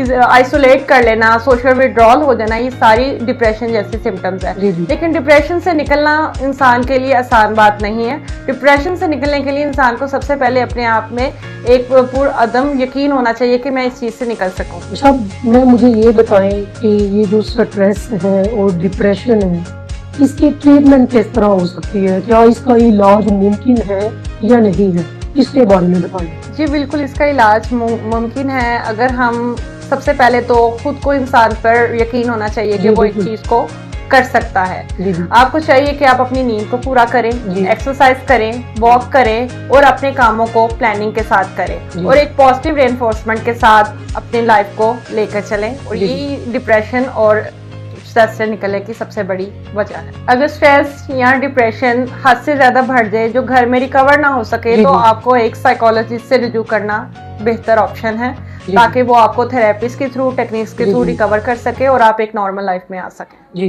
Isolate कर लेना, social withdrawal हो जाना, ये सारी डिप्रेशन जैसी सिम्टम्स है। लेकिन डिप्रेशन से निकलना इंसान के लिए आसान बात नहीं है। डिप्रेशन से निकलने के लिए इंसान को सबसे पहले अपने आप में एक पुरअदम यकीन होना चाहिए कि मैं इस चीज़ से निकल सकूं। अच्छा, मैं मुझे ये बताएं कि ये जो स्ट्रेस है और डिप्रेशन है, इसकी ट्रीटमेंट किस तरह हो सकती है? क्या इसका इलाज मुमकिन है या नहीं है? इसके बारे में बताएं। जी बिल्कुल, इसका इलाज मुमकिन है अगर हम सबसे पहले तो खुद को इंसान पर यकीन होना चाहिए कि वो एक चीज़ को कर सकता है। आपको चाहिए कि आप अपनी नींद को पूरा करें, एक्सरसाइज करें, वॉक करें और अपने कामों को प्लानिंग के साथ करें और एक पॉजिटिव रेनफोर्समेंट के साथ अपनी लाइफ को लेकर चलें। और यही डिप्रेशन और स्ट्रेस से निकलने की सबसे बड़ी वजह है। अगर स्ट्रेस या डिप्रेशन हद से ज्यादा बढ़ जाए जो घर में रिकवर ना हो सके तो आपको एक साइकोलॉजिस्ट से रिव्यू करना बेहतर ऑप्शन है, ताकि वो आपको थेरेपिस्ट के थ्रू, टेक्निक्स के थ्रू रिकवर कर सके और आप एक नॉर्मल लाइफ में आ सकें।